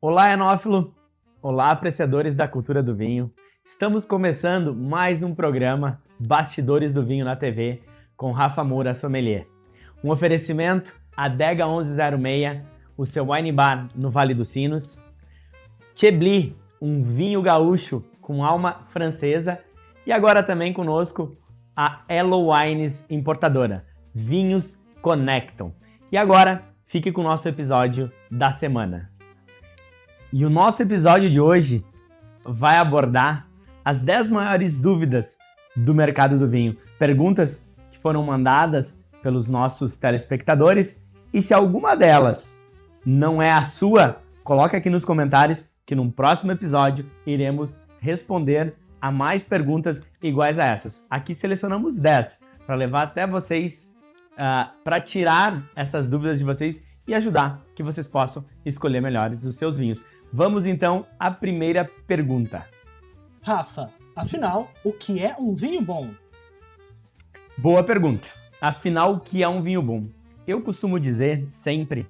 Olá, enófilo! Olá, apreciadores da cultura do vinho. Estamos começando mais um programa Bastidores do Vinho na TV com Rafa Moura Sommelier. Um oferecimento Adega 1106, o seu wine bar no Vale dos Sinos. Chablis, um vinho gaúcho com alma francesa. E agora também conosco a Elo Wines importadora. Vinhos conectam. E agora, fique com o nosso episódio da semana. E o nosso episódio de hoje vai abordar as 10 maiores dúvidas do mercado do vinho. Perguntas que foram mandadas pelos nossos telespectadores. E se alguma delas não é a sua, coloca aqui nos comentários que no próximo episódio iremos responder a mais perguntas iguais a essas. Aqui selecionamos 10 para levar até vocês, para tirar essas dúvidas de vocês e ajudar que vocês possam escolher melhores os seus vinhos. Vamos então à primeira pergunta. Rafa, afinal, o que é um vinho bom? Boa pergunta. Afinal, o que é um vinho bom? Eu costumo dizer sempre,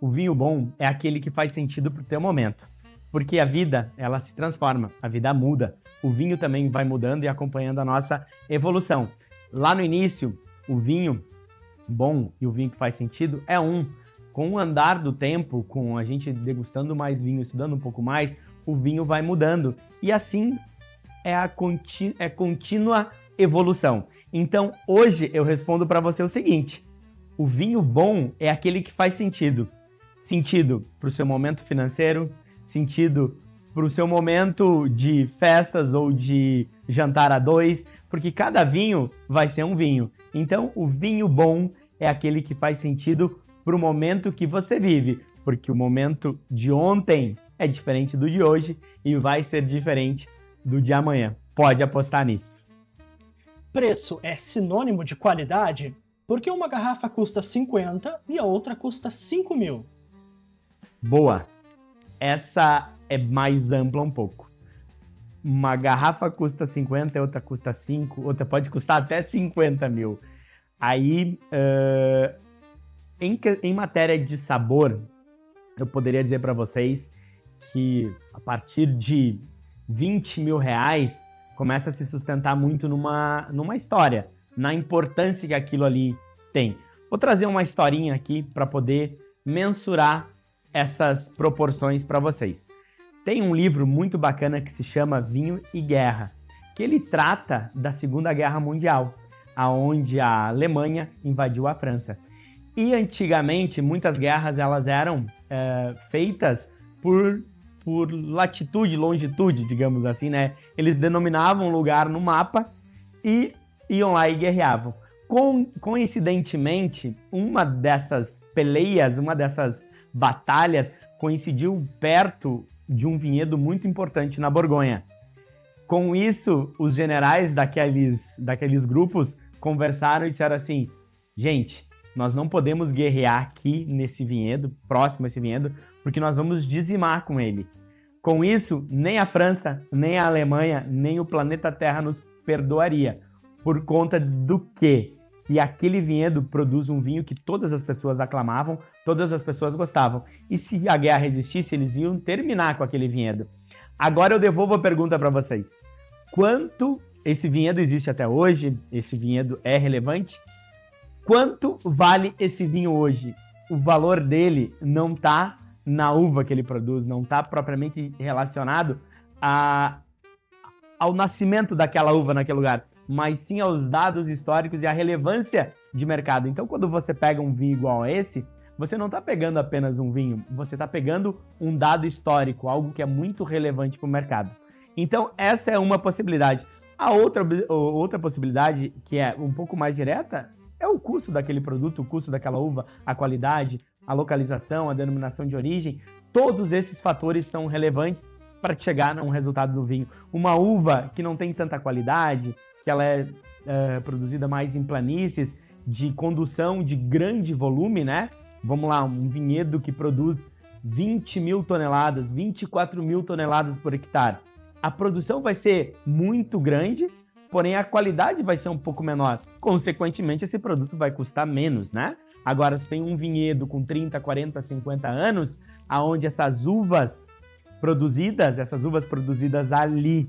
o vinho bom é aquele que faz sentido para o teu momento. Porque a vida, ela se transforma, a vida muda. O vinho também vai mudando e acompanhando a nossa evolução. Lá no início, o vinho bom e o vinho que faz sentido é um. Com o andar do tempo, com a gente degustando mais vinho, estudando um pouco mais, o vinho vai mudando. E assim é contínua evolução. Então, hoje eu respondo para você o seguinte. O vinho bom é aquele que faz sentido. Sentido para o seu momento financeiro, sentido para o seu momento de festas ou de jantar a dois, porque cada vinho vai ser um vinho. Então, o vinho bom é aquele que faz sentido para o momento que você vive, porque o momento de ontem é diferente do de hoje e vai ser diferente do de amanhã. Pode apostar nisso. Preço é sinônimo de qualidade? Por que uma garrafa custa 50 e a outra custa 5 mil? Boa! Essa é mais ampla um pouco. Uma garrafa custa 50, outra custa 5, outra pode custar até 50 mil. Aí, em matéria de sabor, eu poderia dizer para vocês que a partir de 20 mil reais começa a se sustentar muito numa história, na importância que aquilo ali tem. Vou trazer uma historinha aqui para poder mensurar essas proporções para vocês. Tem um livro muito bacana que se chama Vinho e Guerra, que ele trata da Segunda Guerra Mundial, aonde a Alemanha invadiu a França. E antigamente, muitas guerras elas eram feitas por latitude, longitude, digamos assim, né? Eles denominavam um lugar no mapa e iam lá e guerreavam. Coincidentemente, uma dessas peleias, uma dessas batalhas coincidiu perto de um vinhedo muito importante na Borgonha. Com isso, os generais daqueles grupos conversaram e disseram assim, gente, nós não podemos guerrear aqui nesse vinhedo, próximo a esse vinhedo, porque nós vamos dizimar com ele. Com isso, nem a França, nem a Alemanha, nem o planeta Terra nos perdoaria. Por conta do quê? E aquele vinhedo produz um vinho que todas as pessoas aclamavam, todas as pessoas gostavam. E se a guerra existisse, eles iam terminar com aquele vinhedo. Agora eu devolvo a pergunta para vocês. Quanto esse vinhedo existe até hoje? Esse vinhedo é relevante? Quanto vale esse vinho hoje? O valor dele não está na uva que ele produz, não está propriamente relacionado ao nascimento daquela uva naquele lugar, mas sim aos dados históricos e à relevância de mercado. Então, quando você pega um vinho igual a esse, você não está pegando apenas um vinho, você está pegando um dado histórico, algo que é muito relevante para o mercado. Então, essa é uma possibilidade. A outra possibilidade, que é um pouco mais direta, é o custo daquele produto, o custo daquela uva, a qualidade, a localização, a denominação de origem. Todos esses fatores são relevantes para chegar a um resultado do vinho. Uma uva que não tem tanta qualidade, que ela é produzida mais em planícies, de condução de grande volume, né? Vamos lá, um vinhedo que produz 20 mil toneladas, 24 mil toneladas por hectare. A produção vai ser muito grande, porém a qualidade vai ser um pouco menor. Consequentemente, esse produto vai custar menos, né? Agora, tem um vinhedo com 30, 40, 50 anos, aonde essas uvas produzidas ali,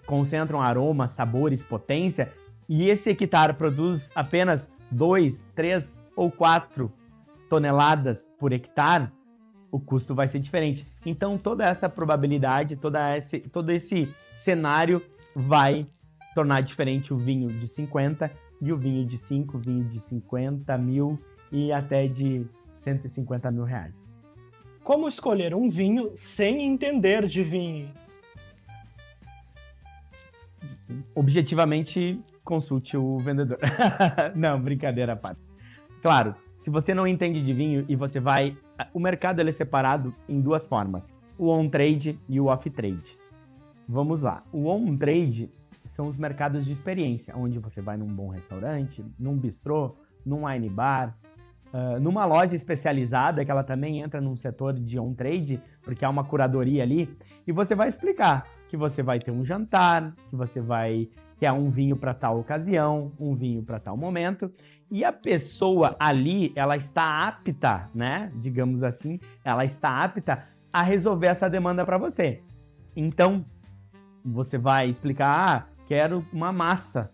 concentram aroma, sabores, potência, e esse hectare produz apenas 2, 3 ou 4 toneladas por hectare, o custo vai ser diferente. Então, toda essa probabilidade, todo esse cenário vai tornar diferente o vinho de 50 e o vinho de 5, vinho de 50 mil e até de 150 mil reais. Como escolher um vinho sem entender de vinho? Objetivamente, consulte o vendedor. Não, brincadeira à parte. Claro, se você não entende de vinho e você vai... O mercado ele é separado em duas formas. O on-trade e o off-trade. Vamos lá. O on-trade são os mercados de experiência, onde você vai num bom restaurante, num bistrô, num wine bar, numa loja especializada, que ela também entra num setor de on-trade, porque há uma curadoria ali, e você vai explicar que você vai ter um jantar, que você vai ter um vinho para tal ocasião, um vinho para tal momento, e a pessoa ali, ela está apta, né, digamos assim, ela está apta a resolver essa demanda para você. Então, você vai explicar, quero uma massa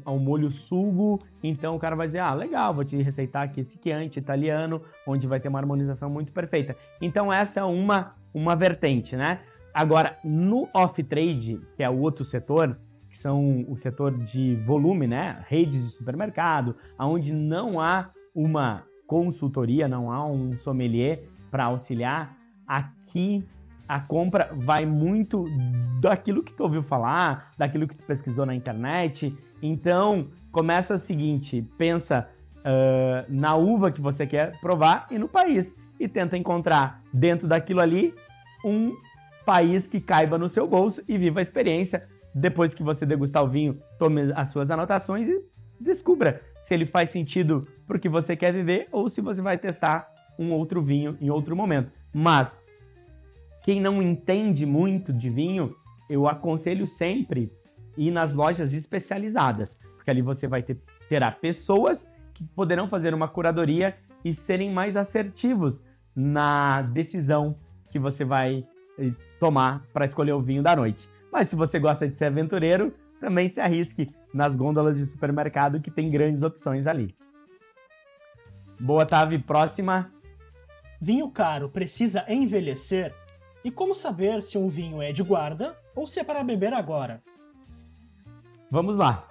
ao molho sugo, então o cara vai dizer, legal, vou te receitar aqui esse Chianti italiano, onde vai ter uma harmonização muito perfeita. Então essa é uma vertente, né? Agora, no off-trade, que é o outro setor, que são o setor de volume, né? Redes de supermercado, onde não há uma consultoria, não há um sommelier para auxiliar, aqui a compra vai muito daquilo que tu ouviu falar, daquilo que tu pesquisou na internet. Então, começa o seguinte, pensa na uva que você quer provar e no país. E tenta encontrar dentro daquilo ali um país que caiba no seu bolso e viva a experiência. Depois que você degustar o vinho, tome as suas anotações e descubra se ele faz sentido para o que você quer viver ou se você vai testar um outro vinho em outro momento. Mas quem não entende muito de vinho, eu aconselho sempre ir nas lojas especializadas, porque ali você vai terá pessoas que poderão fazer uma curadoria e serem mais assertivos na decisão que você vai tomar para escolher o vinho da noite. Mas se você gosta de ser aventureiro, também se arrisque nas gôndolas de supermercado que tem grandes opções ali. Boa, Tavi. Próxima. Vinho caro precisa envelhecer? E como saber se um vinho é de guarda ou se é para beber agora? Vamos lá.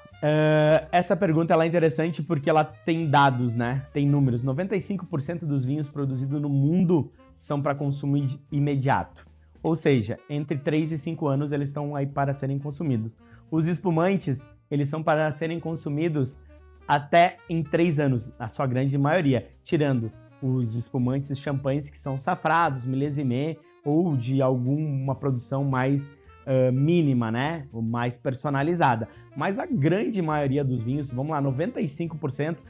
Essa pergunta ela é interessante porque ela tem dados, né? Tem números. 95% dos vinhos produzidos no mundo são para consumo imediato. Ou seja, entre 3 e 5 anos eles estão aí para serem consumidos. Os espumantes, eles são para serem consumidos até em 3 anos, a sua grande maioria, tirando os espumantes e champanhes que são safrados, millésimés, ou de alguma produção mais mínima, né? Ou mais personalizada. Mas a grande maioria dos vinhos, vamos lá, 95%,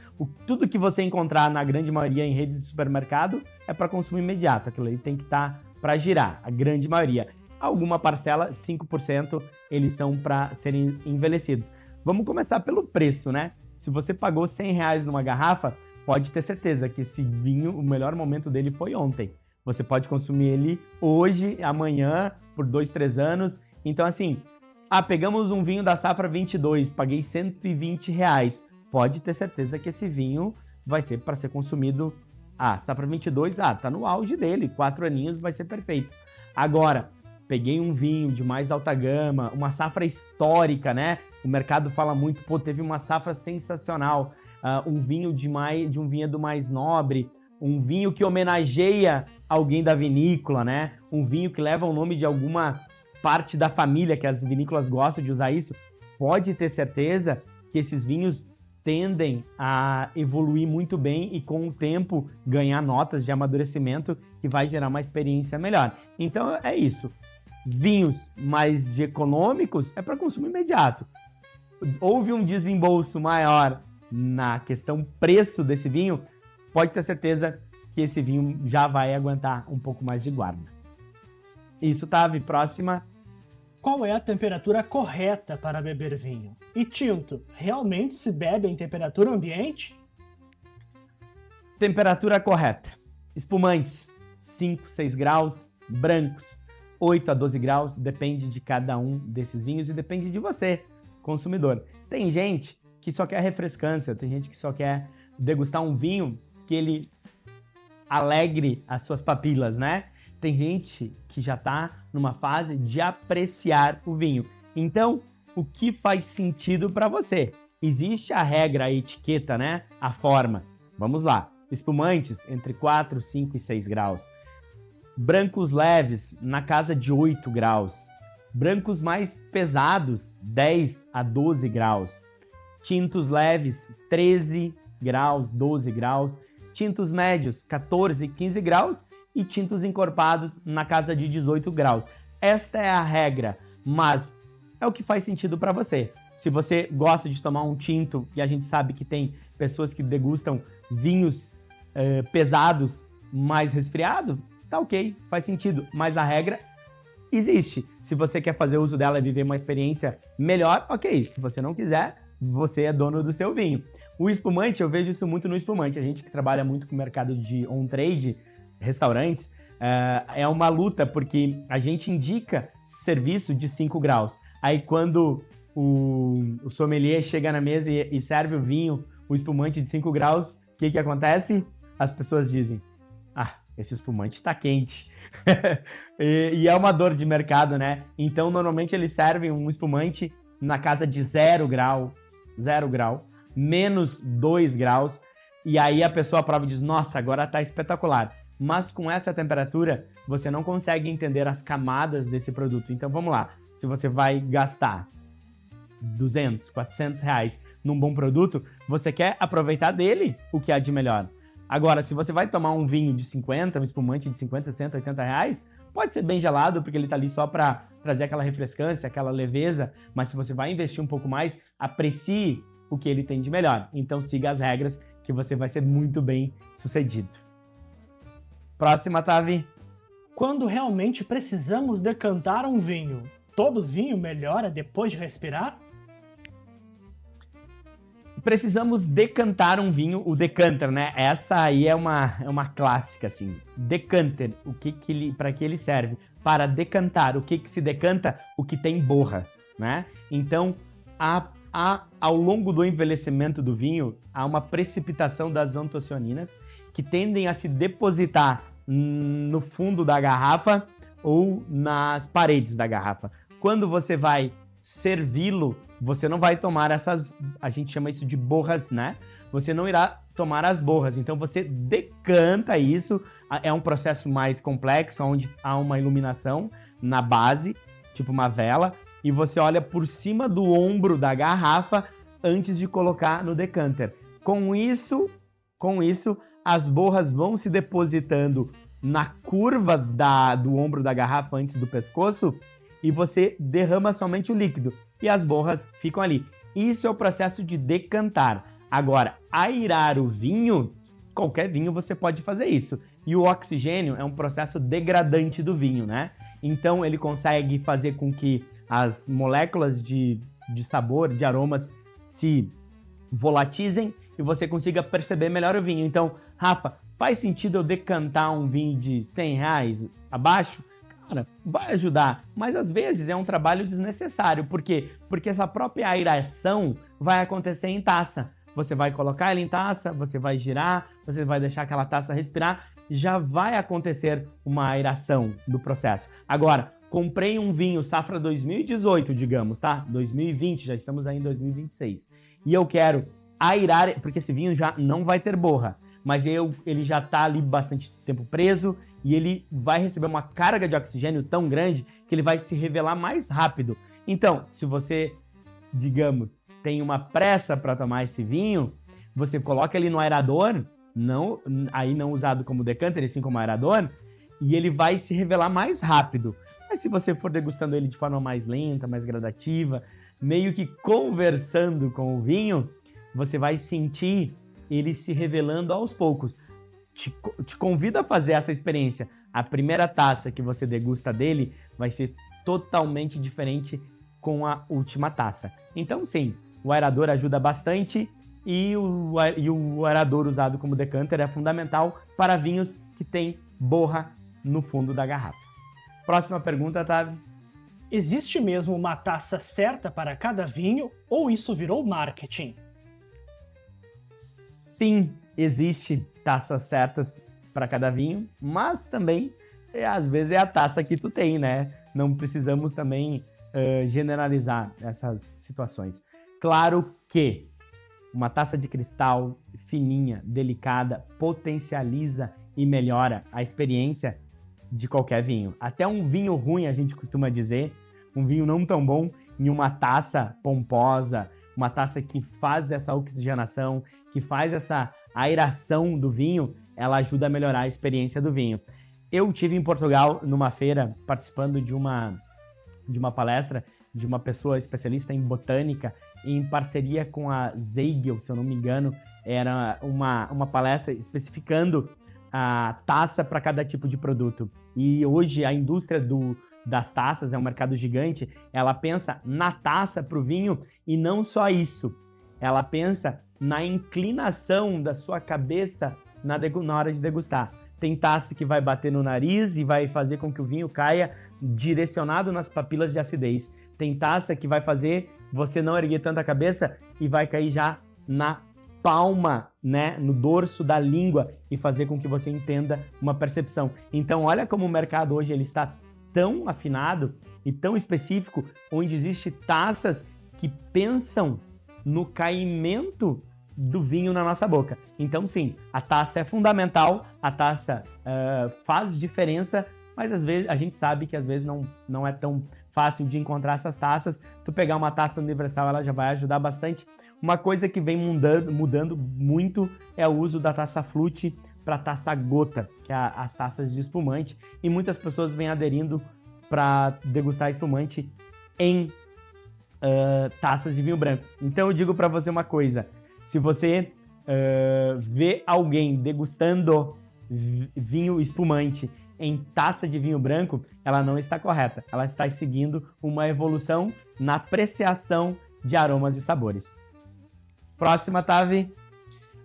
tudo que você encontrar na grande maioria em redes de supermercado é para consumo imediato. Aquilo aí tem que estar para girar, a grande maioria. Alguma parcela, 5%, eles são para serem envelhecidos. Vamos começar pelo preço, né? Se você pagou R$100 numa garrafa, pode ter certeza que esse vinho, o melhor momento dele foi ontem. Você pode consumir ele hoje, amanhã, por 2, 3 anos. Então, assim, pegamos um vinho da safra 22, paguei R$120. Pode ter certeza que esse vinho vai ser para ser consumido. Safra 22, tá no auge dele, 4 aninhos vai ser perfeito. Agora, peguei um vinho de mais alta gama, uma safra histórica, né? O mercado fala muito, teve uma safra sensacional. Um vinho de um vinhedo mais nobre, um vinho que homenageia alguém da vinícola, né? Um vinho que leva o nome de alguma parte da família, que as vinícolas gostam de usar isso. Pode ter certeza que esses vinhos tendem a evoluir muito bem e com o tempo ganhar notas de amadurecimento que vai gerar uma experiência melhor. Então é isso. Vinhos mais de econômicos é para consumo imediato. Houve um desembolso maior na questão preço desse vinho, pode ter certeza que esse vinho já vai aguentar um pouco mais de guarda. Isso, Tavi. Próxima. Qual é a temperatura correta para beber vinho? E tinto, realmente se bebe em temperatura ambiente? Temperatura correta. Espumantes, 5, 6 graus. Brancos, 8 a 12 graus. Depende de cada um desses vinhos e depende de você, consumidor. Tem gente que só quer refrescância, tem gente que só quer degustar um vinho que ele alegre as suas papilas, né? Tem gente que já tá numa fase de apreciar o vinho. Então, o que faz sentido para você? Existe a regra, a etiqueta, né? A forma. Vamos lá. Espumantes entre 4, 5 e 6 graus. Brancos leves na casa de 8 graus. Brancos mais pesados, 10 a 12 graus. Tintos leves, 13 graus, 12 graus. Tintos médios, 14, 15 graus. E tintos encorpados na casa de 18 graus. Esta é a regra, mas é o que faz sentido para você. Se você gosta de tomar um tinto, e a gente sabe que tem pessoas que degustam vinhos pesados, mais resfriado, tá ok, faz sentido, mas a regra existe. Se você quer fazer uso dela e viver uma experiência melhor, ok. Se você não quiser, você é dono do seu vinho. O espumante, eu vejo isso muito no espumante. A gente que trabalha muito com o mercado de on-trade, restaurantes, é uma luta, porque a gente indica serviço de 5 graus. Aí quando o sommelier chega na mesa e serve o vinho, o espumante de 5 graus, o que acontece? As pessoas dizem, esse espumante tá quente. e é uma dor de mercado, né? Então, normalmente eles servem um espumante na casa de 0 grau, menos 2 graus, e aí a pessoa prova e diz, nossa, agora tá espetacular. Mas com essa temperatura, você não consegue entender as camadas desse produto. Então, vamos lá. Se você vai gastar 200, 400 reais num bom produto, você quer aproveitar dele o que há de melhor. Agora, se você vai tomar um vinho de 50, um espumante de 50, 60, 80 reais, pode ser bem gelado, porque ele tá ali só para trazer aquela refrescância, aquela leveza, mas se você vai investir um pouco mais, aprecie o que ele tem de melhor. Então siga as regras que você vai ser muito bem sucedido. Próxima, Tavi. Quando realmente precisamos decantar um vinho, todo vinho melhora depois de respirar? Precisamos decantar um vinho, o decanter, né? Essa aí é uma clássica, assim. Decanter, para que ele serve? Para decantar. O que se decanta? O que tem borra, né? Então, ao longo do envelhecimento do vinho, há uma precipitação das antocianinas que tendem a se depositar no fundo da garrafa ou nas paredes da garrafa. Quando você vai servi-lo, você não vai tomar a gente chama isso de borras, né? Você não irá tomar as borras, então você decanta isso, é um processo mais complexo, onde há uma iluminação na base, tipo uma vela, e você olha por cima do ombro da garrafa antes de colocar no decanter. Com isso, as borras vão se depositando na curva do ombro da garrafa antes do pescoço, e você derrama somente o líquido e as borras ficam ali. Isso é o processo de decantar. Agora, airar o vinho, qualquer vinho você pode fazer isso. E o oxigênio é um processo degradante do vinho, né? Então ele consegue fazer com que as moléculas de sabor, de aromas se volatizem e você consiga perceber melhor o vinho. Então, Rafa, faz sentido eu decantar um vinho de 100 reais abaixo? Cara, vai ajudar, mas às vezes é um trabalho desnecessário. Por quê? Porque essa própria aeração vai acontecer em taça. Você vai colocar ele em taça, você vai girar, você vai deixar aquela taça respirar, já vai acontecer uma aeração do processo. Agora, comprei um vinho safra 2018, digamos, tá? 2020, já estamos aí em 2026. E eu quero airar, porque esse vinho já não vai ter borra, mas ele já tá ali bastante tempo preso e ele vai receber uma carga de oxigênio tão grande que ele vai se revelar mais rápido. Então, se você, digamos, tem uma pressa para tomar esse vinho, você coloca ele no aerador, não usado como decanter, e sim como aerador, e ele vai se revelar mais rápido. Mas se você for degustando ele de forma mais lenta, mais gradativa, meio que conversando com o vinho, você vai sentir ele se revelando aos poucos. Te convido a fazer essa experiência. A primeira taça que você degusta dele vai ser totalmente diferente com a última taça. Então, sim, o aerador ajuda bastante e o aerador usado como decanter é fundamental para vinhos que têm borra no fundo da garrafa. Próxima pergunta, Tavi. Existe mesmo uma taça certa para cada vinho ou isso virou marketing? Sim, existe taças certas para cada vinho, mas também, às vezes, é a taça que tu tem, né? Não precisamos também generalizar essas situações. Claro que uma taça de cristal fininha, delicada, potencializa e melhora a experiência de qualquer vinho. Até um vinho ruim, a gente costuma dizer, um vinho não tão bom, em uma taça pomposa, uma taça que faz essa oxigenação, que faz essa aeração do vinho, ela ajuda a melhorar a experiência do vinho. Eu tive em Portugal, numa feira, participando de uma palestra de uma pessoa especialista em botânica, em parceria com a Zeigel, se eu não me engano, era uma palestra especificando a taça para cada tipo de produto. E hoje a indústria das taças é um mercado gigante, ela pensa na taça para o vinho e não só isso, ela pensa na inclinação da sua cabeça na hora de degustar. Tem taça que vai bater no nariz e vai fazer com que o vinho caia direcionado nas papilas de acidez. Tem taça que vai fazer você não erguer tanto a cabeça e vai cair já na palma, né, no dorso da língua e fazer com que você entenda uma percepção. Então, olha como o mercado hoje ele está tão afinado e tão específico, onde existe taças que pensam no caimento do vinho na nossa boca. Então, sim, a taça é fundamental, a taça faz diferença, mas às vezes a gente sabe que às vezes não é tão fácil de encontrar essas taças. Tu pegar uma taça universal, ela já vai ajudar bastante. Uma coisa que vem mudando muito é o uso da taça flute para taça gota, que é as taças de espumante, e muitas pessoas vêm aderindo para degustar espumante em taças de vinho branco. Então eu digo para você uma coisa, se você vê alguém degustando vinho espumante em taça de vinho branco, ela não está correta. Ela está seguindo uma evolução na apreciação de aromas e sabores. Próxima, Tavi.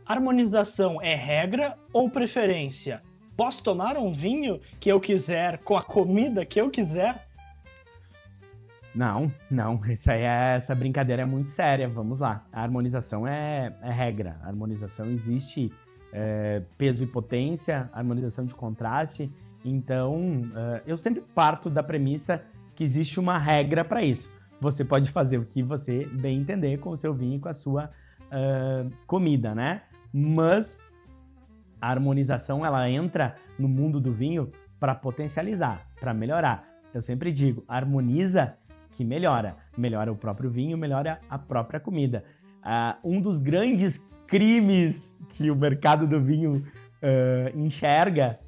Harmonização é regra ou preferência? Posso tomar um vinho que eu quiser com a comida que eu quiser? Não. Essa brincadeira é muito séria. Vamos lá. A harmonização é regra. A harmonização existe peso e potência, harmonização de contraste. Então, eu sempre parto da premissa que existe uma regra para isso. Você pode fazer o que você bem entender com o seu vinho e com a sua comida, né? Mas a harmonização, ela entra no mundo do vinho para potencializar, para melhorar. Eu sempre digo, harmoniza que melhora. Melhora o próprio vinho, melhora a própria comida. Um dos grandes crimes que o mercado do vinho enxerga,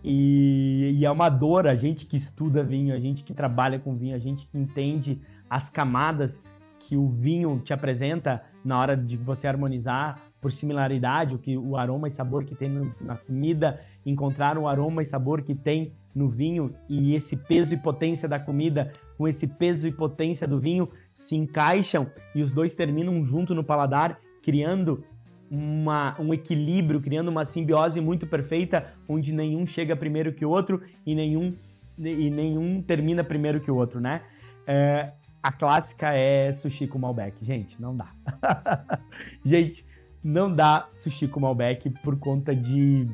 e é uma dor, a gente que estuda vinho, a gente que trabalha com vinho, a gente que entende as camadas que o vinho te apresenta na hora de você harmonizar por similaridade, o aroma e sabor que tem na comida, encontrar o aroma e sabor que tem no vinho e esse peso e potência da comida com esse peso e potência do vinho se encaixam e os dois terminam junto no paladar, criando um equilíbrio, criando uma simbiose muito perfeita, onde nenhum chega primeiro que o outro e nenhum termina primeiro que o outro, né? A clássica é sushi com Malbec. Gente, não dá. Gente, não dá sushi com Malbec por conta de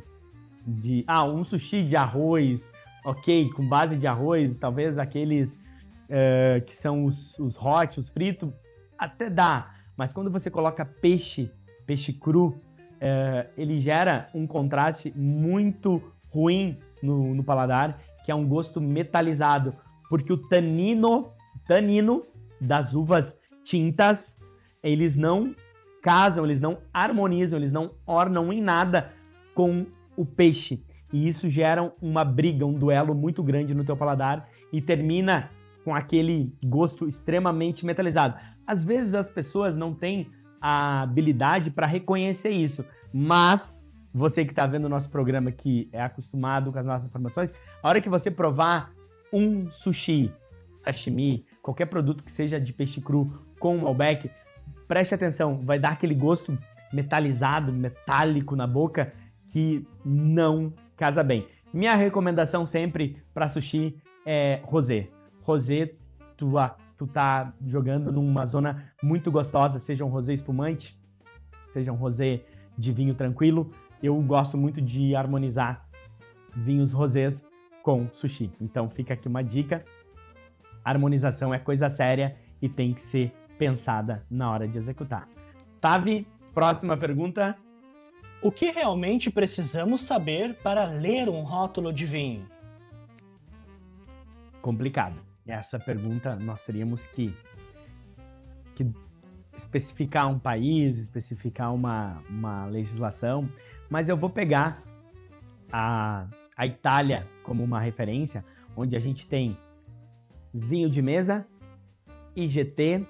um sushi de arroz, ok, com base de arroz, talvez aqueles que são os hot, os fritos, até dá. Mas quando você coloca peixe cru, ele gera um contraste muito ruim no paladar, que é um gosto metalizado, porque o tanino das uvas tintas, eles não casam, eles não harmonizam, eles não ornam em nada com o peixe. E isso gera uma briga, um duelo muito grande no teu paladar e termina com aquele gosto extremamente metalizado. Às vezes as pessoas não têm a habilidade para reconhecer isso, mas você que está vendo o nosso programa, que é acostumado com as nossas informações, a hora que você provar um sushi sashimi, qualquer produto que seja de peixe cru com Malbec, preste atenção, vai dar aquele gosto metalizado, metálico na boca que não casa bem. Minha recomendação sempre para sushi é rosé. Rosé, tu tá jogando numa zona muito gostosa, seja um rosé espumante, seja um rosé de vinho tranquilo. Eu gosto muito de harmonizar vinhos rosés com sushi. Então fica aqui uma dica. A harmonização é coisa séria e tem que ser pensada na hora de executar. Tavi, próxima pergunta. O que realmente precisamos saber para ler um rótulo de vinho? Complicado. Essa pergunta nós teríamos que especificar um país, especificar uma legislação, mas eu vou pegar a Itália como uma referência, onde a gente tem vinho de mesa, IGT,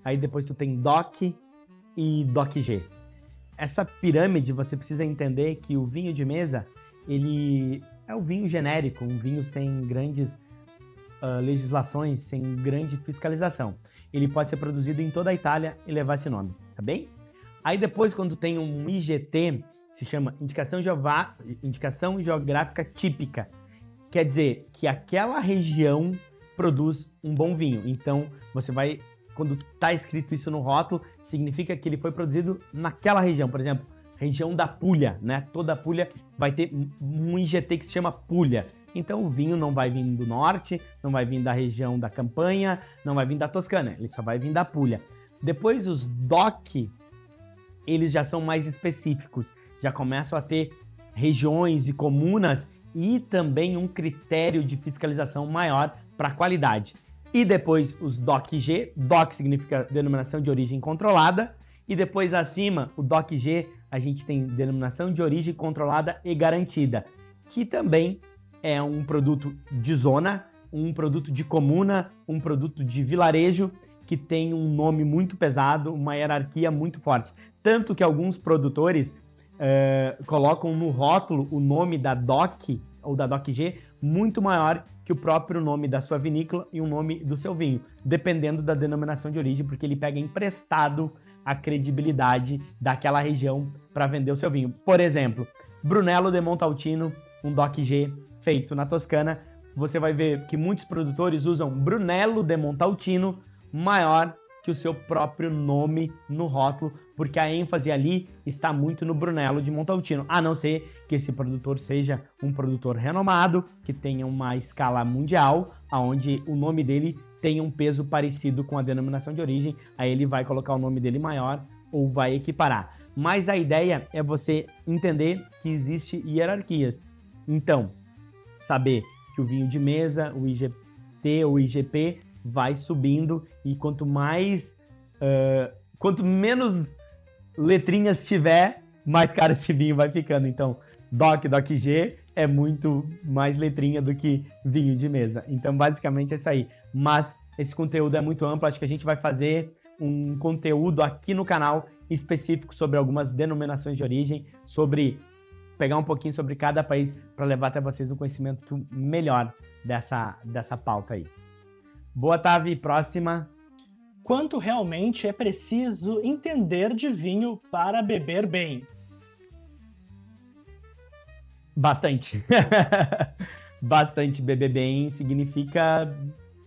aí depois tu tem DOC e DOC-G. Essa pirâmide, você precisa entender que o vinho de mesa, ele é o vinho genérico, um vinho sem grandes legislações, sem grande fiscalização. Ele pode ser produzido em toda a Itália e levar esse nome, tá bem? Aí depois, quando tem um IGT, se chama Indicação Geográfica Típica. Quer dizer que aquela região produz um bom vinho. Então, você vai... Quando está escrito isso no rótulo, significa que ele foi produzido naquela região. Por exemplo, região da Puglia, né? Toda a Puglia vai ter um IGT que se chama Puglia. Então o vinho não vai vir do norte, não vai vir da região da Campanha, não vai vir da Toscana, ele só vai vir da Puglia. Depois os DOC, eles já são mais específicos, já começam a ter regiões e comunas e também um critério de fiscalização maior para a qualidade. E depois os DOC-G, DOC significa denominação de origem controlada, e depois acima, o DOC-G, a gente tem denominação de origem controlada e garantida, que também é um produto de zona, um produto de comuna, um produto de vilarejo, que tem um nome muito pesado, uma hierarquia muito forte. Tanto que alguns produtores colocam no rótulo o nome da DOC ou da DOC-G muito maior que o próprio nome da sua vinícola e o nome do seu vinho, dependendo da denominação de origem, porque ele pega emprestado a credibilidade daquela região para vender o seu vinho. Por exemplo, Brunello de Montalcino, um DOC-G feito na Toscana, você vai ver que muitos produtores usam Brunello de Montalcino maior que o seu próprio nome no rótulo, porque a ênfase ali está muito no Brunello de Montalcino, a não ser que esse produtor seja um produtor renomado, que tenha uma escala mundial, onde o nome dele tem um peso parecido com a denominação de origem, aí ele vai colocar o nome dele maior ou vai equiparar. Mas a ideia é você entender que existe hierarquias. Então, saber que o vinho de mesa, o IGT ou IGP, vai subindo e quanto menos letrinhas tiver, mais caro esse vinho vai ficando. Então, DOC, DOC-G é muito mais letrinha do que vinho de mesa. Então, basicamente é isso aí. Mas esse conteúdo é muito amplo, acho que a gente vai fazer um conteúdo aqui no canal específico sobre algumas denominações de origem, sobre pegar um pouquinho sobre cada país para levar até vocês um conhecimento melhor dessa pauta aí. Boa, Tavi. Próxima. Quanto realmente é preciso entender de vinho para beber bem? Bastante. Bastante. Beber bem significa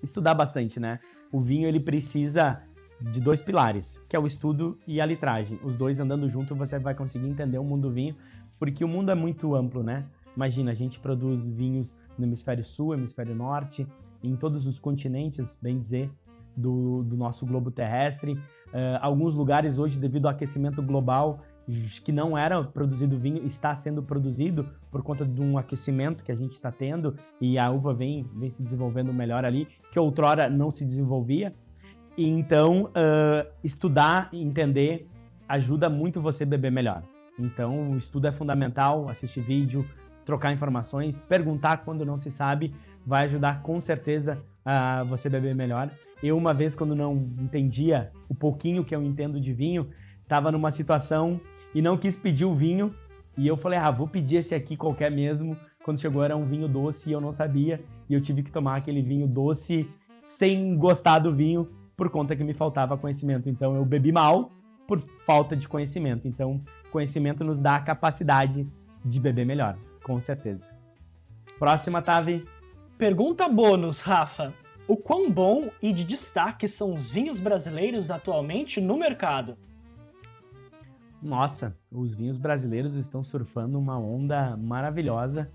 estudar bastante, né? O vinho, ele precisa de 2 pilares, que é o estudo e a litragem. Os dois andando junto, você vai conseguir entender o mundo do vinho, porque o mundo é muito amplo, né? Imagina, a gente produz vinhos no hemisfério sul, hemisfério norte, em todos os continentes, bem dizer, do nosso globo terrestre. Alguns lugares hoje, devido ao aquecimento global, que não era produzido vinho, está sendo produzido por conta de um aquecimento que a gente está tendo, e a uva vem se desenvolvendo melhor ali, que outrora não se desenvolvia. E então, estudar e entender ajuda muito você a beber melhor. Então, o estudo é fundamental, assistir vídeo, trocar informações, perguntar quando não se sabe, vai ajudar com certeza a você beber melhor. Eu, uma vez, quando não entendia o pouquinho que eu entendo de vinho, estava numa situação e não quis pedir o vinho, e eu falei, vou pedir esse aqui qualquer mesmo. Quando chegou era um vinho doce e eu não sabia, e eu tive que tomar aquele vinho doce sem gostar do vinho por conta que me faltava conhecimento. Então eu bebi mal por falta de conhecimento. Então conhecimento nos dá a capacidade de beber melhor, com certeza. Próxima, Tavi. Pergunta bônus, Rafa. O quão bom e de destaque são os vinhos brasileiros atualmente no mercado? Nossa, os vinhos brasileiros estão surfando uma onda maravilhosa.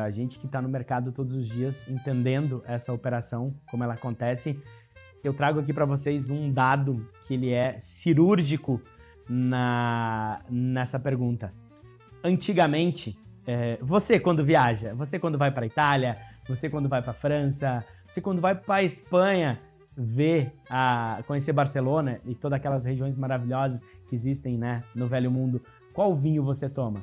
A gente que está no mercado todos os dias, entendendo essa operação, como ela acontece, eu trago aqui para vocês um dado que ele é cirúrgico nessa pergunta. Antigamente, você quando viaja, você quando vai para a Itália, você quando vai para a França, você quando vai para a Espanha, conhecer Barcelona e todas aquelas regiões maravilhosas que existem, né, no Velho Mundo, qual vinho você toma?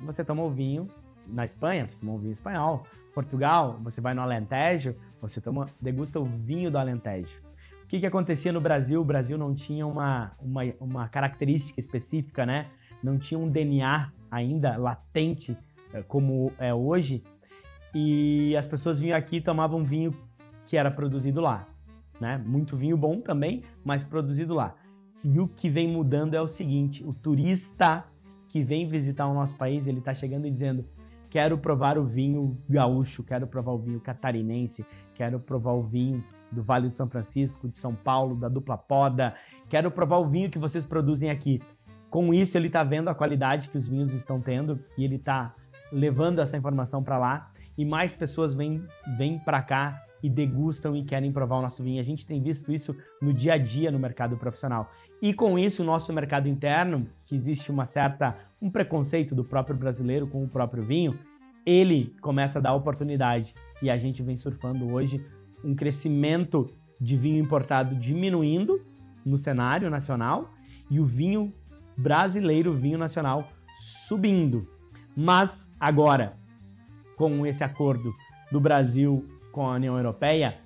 Você toma o vinho na Espanha, você toma o vinho espanhol. Portugal, você vai no Alentejo, você degusta o vinho do Alentejo. O que acontecia no Brasil? O Brasil não tinha uma característica específica, né? Não tinha um DNA ainda latente como é hoje, e as pessoas vinham aqui e tomavam vinho que era produzido lá. Né? Muito vinho bom também, mas produzido lá. E o que vem mudando é o seguinte: o turista que vem visitar o nosso país, ele está chegando e dizendo: quero provar o vinho gaúcho, quero provar o vinho catarinense, quero provar o vinho do Vale do São Francisco, de São Paulo, da Dupla Poda, quero provar o vinho que vocês produzem aqui. Com isso, ele está vendo a qualidade que os vinhos estão tendo e ele está levando essa informação para lá, e mais pessoas vêm para cá e degustam e querem provar o nosso vinho. A gente tem visto isso no dia a dia no mercado profissional. E com isso, o nosso mercado interno, que existe um preconceito do próprio brasileiro com o próprio vinho, ele começa a dar oportunidade. E a gente vem surfando hoje um crescimento de vinho importado diminuindo no cenário nacional e o vinho brasileiro, o vinho nacional, subindo. Mas agora, com esse acordo do Brasil com a União Europeia,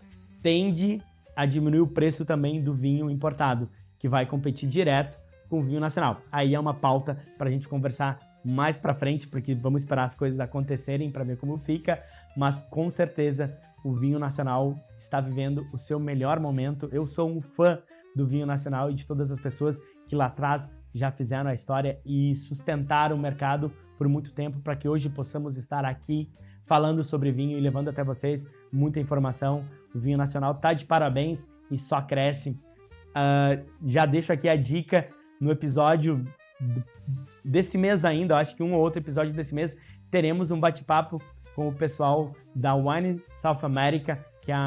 tende a diminuir o preço também do vinho importado, que vai competir direto com o vinho nacional. Aí é uma pauta para a gente conversar mais para frente, porque vamos esperar as coisas acontecerem para ver como fica, mas com certeza o vinho nacional está vivendo o seu melhor momento. Eu sou um fã do vinho nacional e de todas as pessoas que lá atrás já fizeram a história e sustentaram o mercado por muito tempo para que hoje possamos estar aqui falando sobre vinho e levando até vocês muita informação. O vinho nacional está de parabéns e só cresce. Já deixo aqui a dica, no episódio desse mês ainda, acho que um ou outro episódio desse mês, teremos um bate-papo com o pessoal da Wine South America, que é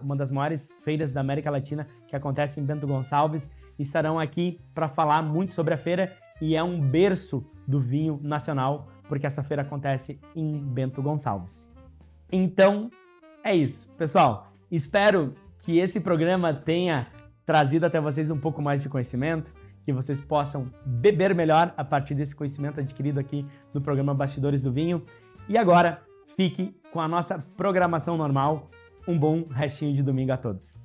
uma das maiores feiras da América Latina, que acontece em Bento Gonçalves. Estarão aqui para falar muito sobre a feira e é um berço do vinho nacional, porque essa feira acontece em Bento Gonçalves. Então, é isso. Pessoal, espero que esse programa tenha trazido até vocês um pouco mais de conhecimento, que vocês possam beber melhor a partir desse conhecimento adquirido aqui no programa Bastidores do Vinho. E agora, fique com a nossa programação normal. Um bom restinho de domingo a todos.